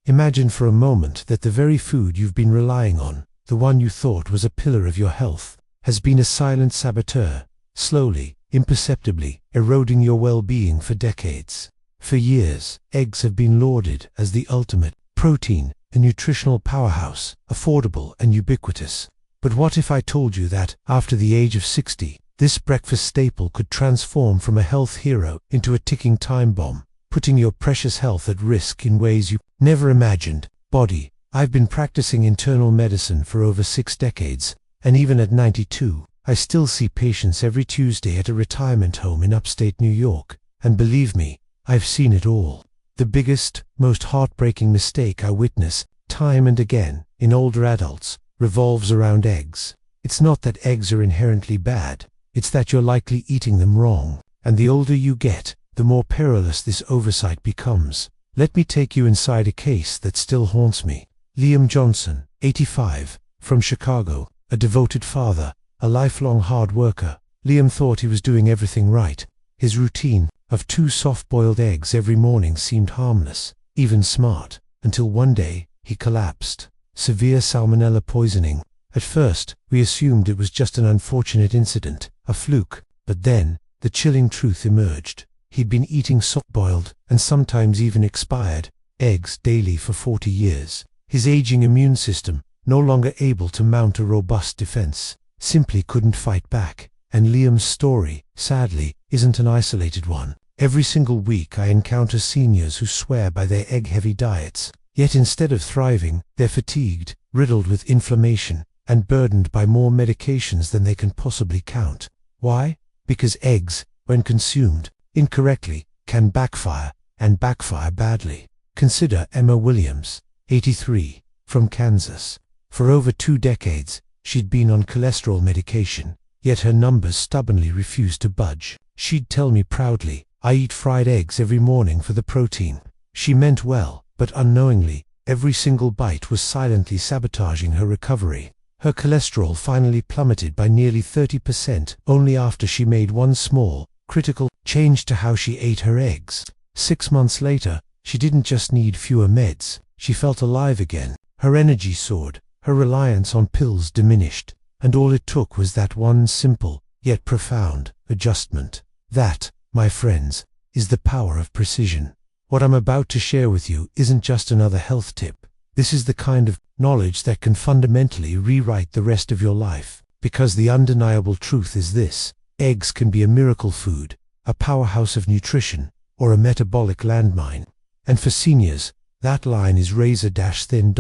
Imagine for a moment that the very food you've been relying on, the one you thought was a pillar of your health, has been a silent saboteur, slowly, imperceptibly, eroding your well-being for decades. For years, eggs have been lauded as the ultimate protein, a nutritional powerhouse, affordable and ubiquitous. But what if I told you that, after the age of 60, this breakfast staple could transform from a health hero into a ticking time bomb, putting your precious health at risk in ways you never imagined? Body. I've been practicing internal medicine for over 6 decades, and even at 92, I still see patients every Tuesday at a retirement home in upstate New York, and believe me, I've seen it all. The biggest, most heartbreaking mistake I witness, time and again, in older adults, revolves around eggs. It's not that eggs are inherently bad, it's that you're likely eating them wrong, and the older you get, the more perilous this oversight becomes. Let me take you inside a case that still haunts me. Liam Johnson, 85, from Chicago, a devoted father, a lifelong hard worker. Liam thought he was doing everything right. His routine of 2 soft-boiled eggs every morning seemed harmless, even smart, until one day, he collapsed. Severe salmonella poisoning. At first, we assumed it was just an unfortunate incident, a fluke, but then, the chilling truth emerged. He'd been eating soft-boiled, and sometimes even expired, eggs daily for 40 years. His aging immune system, no longer able to mount a robust defense, simply couldn't fight back. And Liam's story, sadly, isn't an isolated one. Every single week I encounter seniors who swear by their egg-heavy diets, yet instead of thriving, they're fatigued, riddled with inflammation, and burdened by more medications than they can possibly count. Why? Because eggs, when consumed incorrectly, can backfire, and backfire badly. Consider Emma Williams, 83, from Kansas. For over 2 decades, she'd been on cholesterol medication, yet her numbers stubbornly refused to budge. She'd tell me proudly, "I eat fried eggs every morning for the protein." She meant well, but unknowingly, every single bite was silently sabotaging her recovery. Her cholesterol finally plummeted by nearly 30% only after she made one small, critical change to how she ate her eggs. 6 months later, she didn't just need fewer meds, she felt alive again. Her energy soared, her reliance on pills diminished, and all it took was that one simple, yet profound, adjustment. That, my friends, is the power of precision. What I'm about to share with you isn't just another health tip. This is the kind of knowledge that can fundamentally rewrite the rest of your life. Because the undeniable truth is this: eggs can be a miracle food, a powerhouse of nutrition, or a metabolic landmine. And for seniors, that line is razor-thin.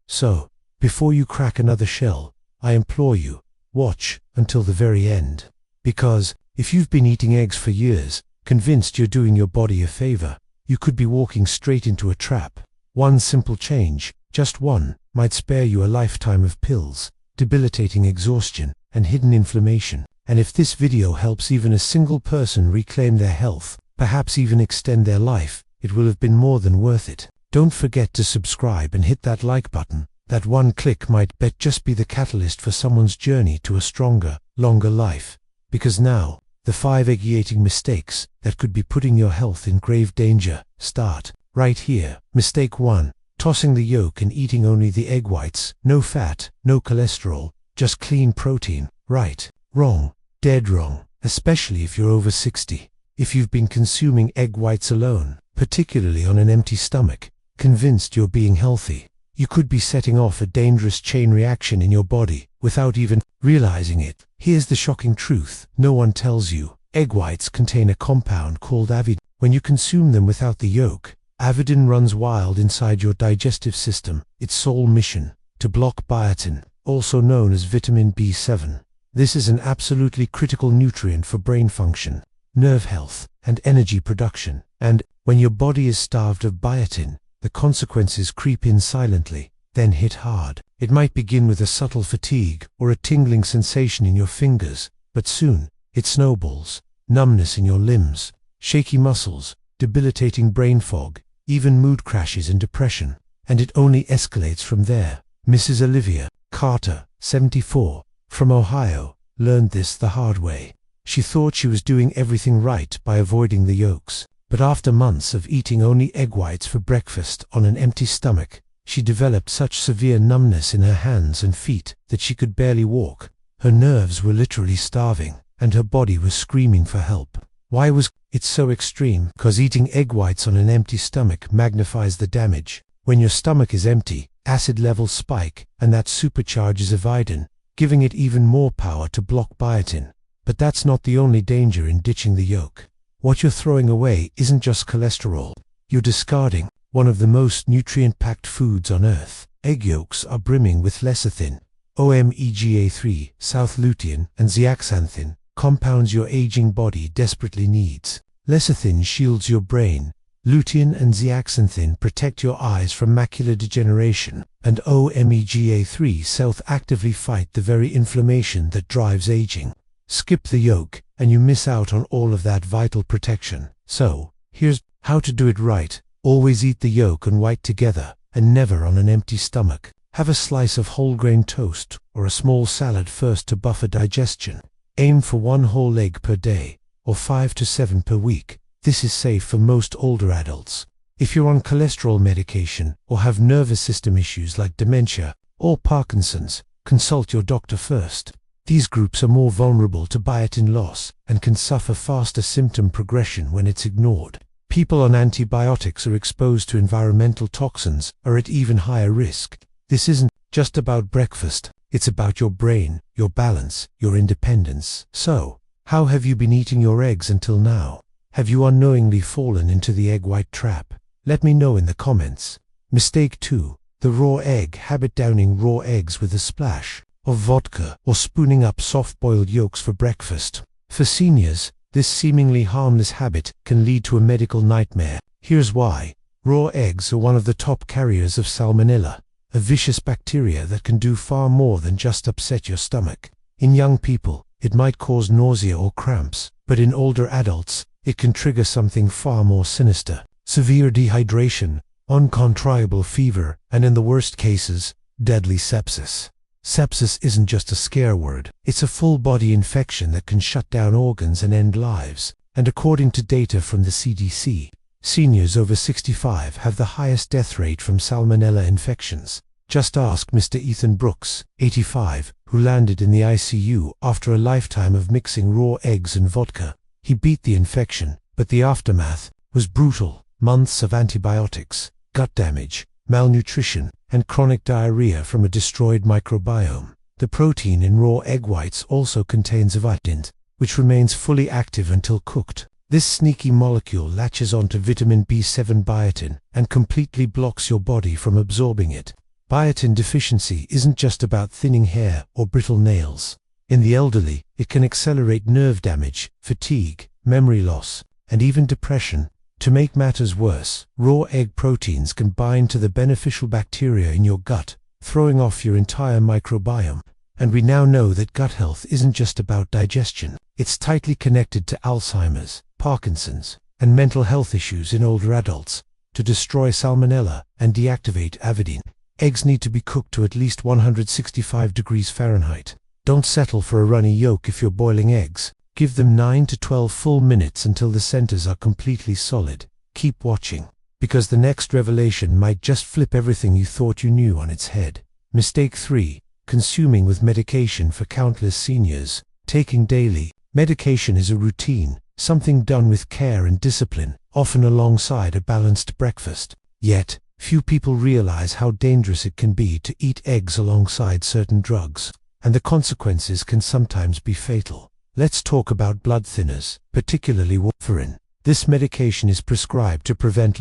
So, before you crack another shell, I implore you, watch until the very end. Because, if you've been eating eggs for years, convinced you're doing your body a favor, you could be walking straight into a trap. One simple change, just one, might spare you a lifetime of pills, debilitating exhaustion, and hidden inflammation. And if this video helps even a single person reclaim their health, perhaps even extend their life, it will have been more than worth it. Don't forget to subscribe and hit that like button. That one click might just be the catalyst for someone's journey to a stronger, longer life. Because now, the 5 egg-eating mistakes that could be putting your health in grave danger start right here. Mistake 1. Tossing the yolk and eating only the egg whites. No fat, no cholesterol, just clean protein. Right. Wrong. Dead wrong. Especially if you're over 60. If you've been consuming egg whites alone, particularly on an empty stomach, convinced you're being healthy, you could be setting off a dangerous chain reaction in your body without even realizing it. Here's the shocking truth no one tells you. Egg whites contain a compound called avidin. When you consume them without the yolk, avidin runs wild inside your digestive system, its sole mission, to block biotin, also known as vitamin B7. This is an absolutely critical nutrient for brain function, nerve health, and energy production. And when your body is starved of biotin, the consequences creep in silently, then hit hard. It might begin with a subtle fatigue or a tingling sensation in your fingers, but soon, it snowballs. Numbness in your limbs, shaky muscles, debilitating brain fog, even mood crashes and depression. And it only escalates from there. Mrs. Olivia Carter, 74, from Ohio, learned this the hard way. She thought she was doing everything right by avoiding the yolks. But after months of eating only egg whites for breakfast on an empty stomach, she developed such severe numbness in her hands and feet that she could barely walk. Her nerves were literally starving, and her body was screaming for help. Why was it so extreme? Because eating egg whites on an empty stomach magnifies the damage. When your stomach is empty, acid levels spike, and that supercharges avidin, giving it even more power to block biotin. But that's not the only danger in ditching the yolk. What you're throwing away isn't just cholesterol. You're discarding one of the most nutrient-packed foods on earth. Egg yolks are brimming with lecithin, omega-3, south lutein, and zeaxanthin, compounds your aging body desperately needs. Lecithin shields your brain, lutein and zeaxanthin protect your eyes from macular degeneration, and omega-3 self-actively fight the very inflammation that drives aging. Skip the yolk, and you miss out on all of that vital protection. So, here's how to do it right. Always eat the yolk and white together, and never on an empty stomach. Have a slice of whole grain toast, or a small salad first to buffer digestion. Aim for 1 whole egg per day, or 5 to 7 per week. This is safe for most older adults. If you're on cholesterol medication, or have nervous system issues like dementia or Parkinson's, consult your doctor first. These groups are more vulnerable to biotin loss and can suffer faster symptom progression when it's ignored. People on antibiotics or exposed to environmental toxins are at even higher risk. This isn't just about breakfast, it's about your brain, your balance, your independence. So, how have you been eating your eggs until now? Have you unknowingly fallen into the egg white trap? Let me know in the comments. Mistake 2. The raw egg habit: downing raw eggs with a splash of vodka or spooning up soft-boiled yolks for breakfast. For seniors, this seemingly harmless habit can lead to a medical nightmare. Here's why. Raw eggs are one of the top carriers of salmonella, a vicious bacteria that can do far more than just upset your stomach. In young people, it might cause nausea or cramps, but in older adults, it can trigger something far more sinister: severe dehydration, uncontrollable fever, and in the worst cases, deadly sepsis. Sepsis isn't just a scare word. It's a full-body infection that can shut down organs and end lives. And according to data from the CDC, seniors over 65 have the highest death rate from salmonella infections. Just ask Mr. Ethan Brooks, 85, who landed in the ICU after a lifetime of mixing raw eggs and vodka. He beat the infection, but the aftermath was brutal. Months of antibiotics, gut damage, malnutrition, and chronic diarrhea from a destroyed microbiome. The protein in raw egg whites also contains avidin, which remains fully active until cooked. This sneaky molecule latches onto vitamin B7 biotin and completely blocks your body from absorbing it. Biotin deficiency isn't just about thinning hair or brittle nails. In the elderly, it can accelerate nerve damage, fatigue, memory loss, and even depression. To make matters worse, raw egg proteins can bind to the beneficial bacteria in your gut, throwing off your entire microbiome. And we now know that gut health isn't just about digestion. It's tightly connected to Alzheimer's, Parkinson's, and mental health issues in older adults. To destroy salmonella and deactivate avidin, eggs need to be cooked to at least 165 degrees Fahrenheit. Don't settle for a runny yolk if you're boiling eggs. Give them 9 to 12 full minutes until the centers are completely solid. Keep watching, because the next revelation might just flip everything you thought you knew on its head. Mistake 3. Consuming with medication. For countless seniors, taking daily medication is a routine, something done with care and discipline, often alongside a balanced breakfast. Yet, few people realize how dangerous it can be to eat eggs alongside certain drugs, and the consequences can sometimes be fatal. Let's talk about blood thinners, particularly warfarin. This medication is prescribed to prevent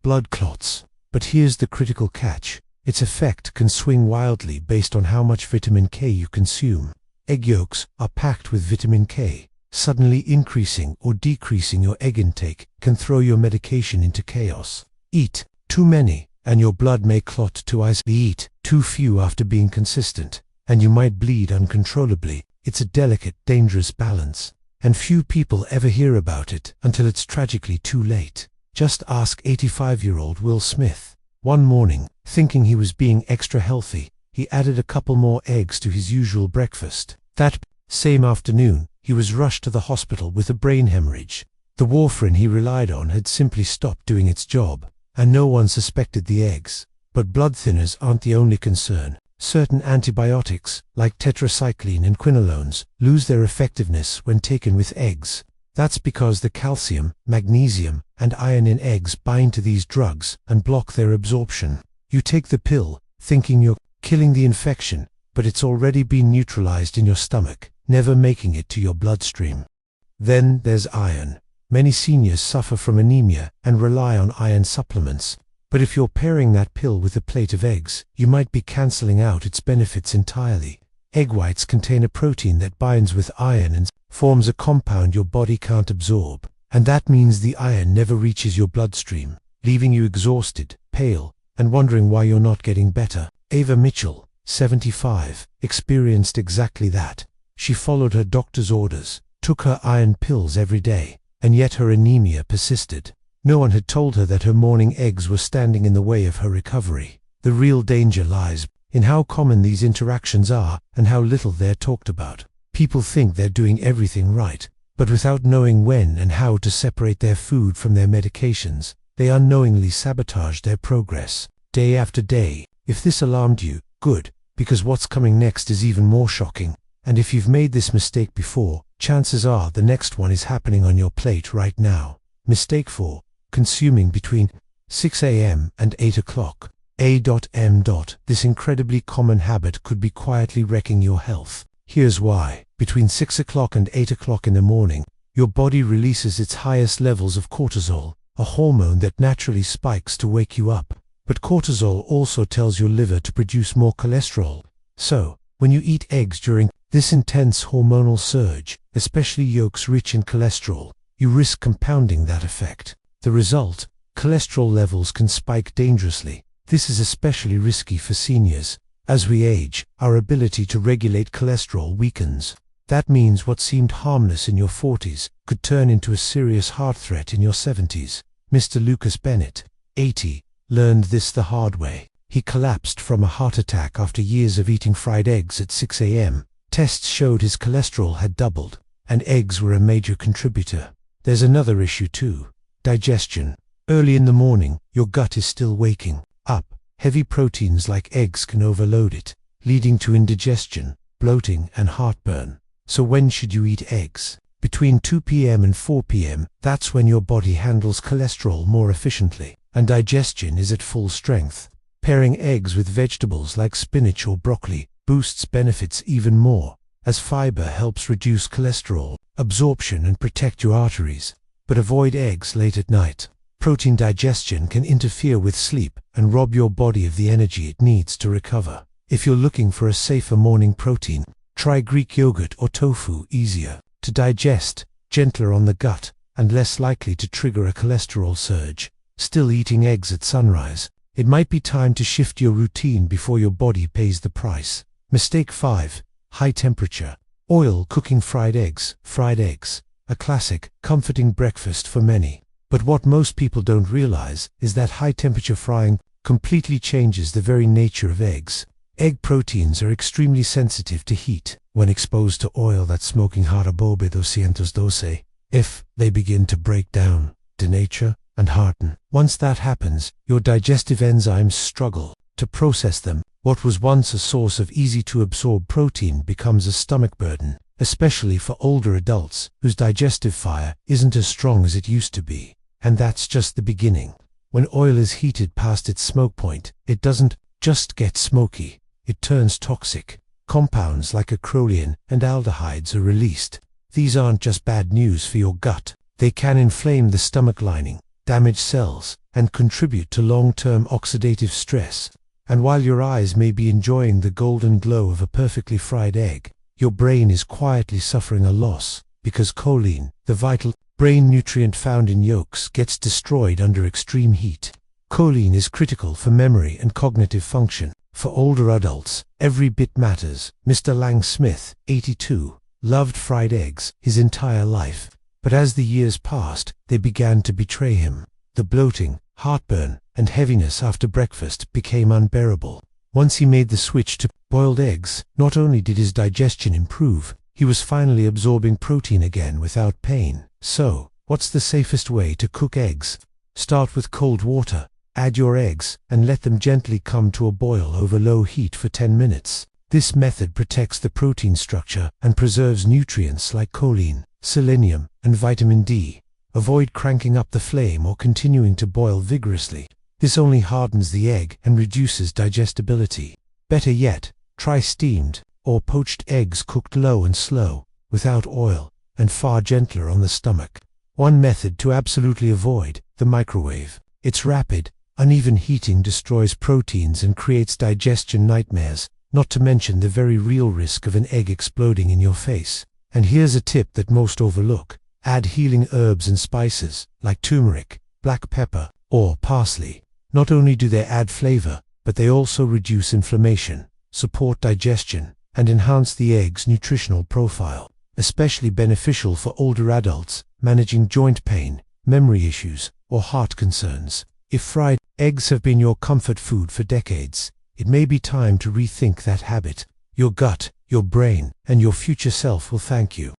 blood clots. But here's the critical catch. Its effect can swing wildly based on how much vitamin K you consume. Egg yolks are packed with vitamin K. Suddenly increasing or decreasing your egg intake can throw your medication into chaos. Eat too many, and your blood may clot to ice. Eat too few after being consistent, and you might bleed uncontrollably. It's a delicate, dangerous balance, and few people ever hear about it until it's tragically too late. Just ask 85-year-old Will Smith. One morning, thinking he was being extra healthy, he added a couple more eggs to his usual breakfast. That same afternoon, he was rushed to the hospital with a brain hemorrhage. The warfarin he relied on had simply stopped doing its job, and no one suspected the eggs. But blood thinners aren't the only concern. Certain antibiotics, like tetracycline and quinolones, lose their effectiveness when taken with eggs. That's because the calcium, magnesium, and iron in eggs bind to these drugs and block their absorption. You take the pill, thinking you're killing the infection, but it's already been neutralized in your stomach, never making it to your bloodstream. Then there's iron. Many seniors suffer from anemia and rely on iron supplements. But if you're pairing that pill with a plate of eggs, you might be cancelling out its benefits entirely. Egg whites contain a protein that binds with iron and forms a compound your body can't absorb, and that means the iron never reaches your bloodstream, leaving you exhausted, pale, and wondering why you're not getting better. Ava Mitchell, 75, experienced exactly that. She followed her doctor's orders, took her iron pills every day, and yet her anemia persisted. No one had told her that her morning eggs were standing in the way of her recovery. The real danger lies in how common these interactions are and how little they're talked about. People think they're doing everything right, but without knowing when and how to separate their food from their medications, they unknowingly sabotage their progress, day after day. If this alarmed you, good, because what's coming next is even more shocking. And if you've made this mistake before, chances are the next one is happening on your plate right now. Mistake 4. Consuming between 6 a.m. and 8 o'clock. A.M. This incredibly common habit could be quietly wrecking your health. Here's why. Between 6 o'clock and 8 o'clock in the morning, your body releases its highest levels of cortisol, a hormone that naturally spikes to wake you up. But cortisol also tells your liver to produce more cholesterol. So, when you eat eggs during this intense hormonal surge, especially yolks rich in cholesterol, you risk compounding that effect. The result, cholesterol levels can spike dangerously. This is especially risky for seniors. As we age, our ability to regulate cholesterol weakens. That means what seemed harmless in your 40s could turn into a serious heart threat in your 70s. Mr. Lucas Bennett, 80, learned this the hard way. He collapsed from a heart attack after years of eating fried eggs at 6 a.m. Tests showed his cholesterol had doubled, and eggs were a major contributor. There's another issue too. Digestion. Early in the morning, your gut is still waking up. Heavy proteins like eggs can overload it, leading to indigestion, bloating, and heartburn. So when should you eat eggs? Between 2 p.m. and 4 p.m., that's when your body handles cholesterol more efficiently, and digestion is at full strength. Pairing eggs with vegetables like spinach or broccoli boosts benefits even more, as fiber helps reduce cholesterol absorption and protect your arteries. But avoid eggs late at night. Protein digestion can interfere with sleep and rob your body of the energy it needs to recover. If you're looking for a safer morning protein, try Greek yogurt or tofu. Easier to digest, gentler on the gut, and less likely to trigger a cholesterol surge. Still eating eggs at sunrise? It might be time to shift your routine before your body pays the price. Mistake 5. High temperature. Oil cooking fried eggs. Fried eggs, a classic, comforting breakfast for many. But what most people don't realize is that high-temperature frying completely changes the very nature of eggs. Egg proteins are extremely sensitive to heat. When exposed to oil that's smoking hot above 212, if they begin to break down, denature, and harden. Once that happens, your digestive enzymes struggle to process them. What was once a source of easy-to-absorb protein becomes a stomach burden, especially for older adults whose digestive fire isn't as strong as it used to be. And that's just the beginning. When oil is heated past its smoke point, it doesn't just get smoky, it turns toxic. Compounds like acrolein and aldehydes are released. These aren't just bad news for your gut. They can inflame the stomach lining, damage cells, and contribute to long-term oxidative stress. And while your eyes may be enjoying the golden glow of a perfectly fried egg, your brain is quietly suffering a loss, because choline, the vital brain nutrient found in yolks, gets destroyed under extreme heat. Choline is critical for memory and cognitive function. For older adults, every bit matters. Mr. Lang Smith, 82, loved fried eggs his entire life. But as the years passed, they began to betray him. The bloating, heartburn, and heaviness after breakfast became unbearable. Once he made the switch to boiled eggs, not only did his digestion improve, he was finally absorbing protein again without pain. So, What's the safest way to cook eggs? Start with cold water. Add your eggs and let them gently come to a boil over low heat for 10 minutes. This method protects the protein structure and preserves nutrients like choline, selenium, and vitamin D. Avoid cranking up the flame or continuing to boil vigorously. This only hardens the egg and reduces digestibility. Better yet, try steamed or poached eggs cooked low and slow, without oil, and far gentler on the stomach. One method to absolutely avoid: the microwave. Its rapid, uneven heating destroys proteins and creates digestion nightmares, not to mention the very real risk of an egg exploding in your face. And here's a tip that most overlook: add healing herbs and spices, like turmeric, black pepper, or parsley. Not only do they add flavor, but they also reduce inflammation, support digestion, and enhance the egg's nutritional profile. Especially beneficial for older adults managing joint pain, memory issues, or heart concerns. If fried eggs have been your comfort food for decades, it may be time to rethink that habit. Your gut, your brain, and your future self will thank you.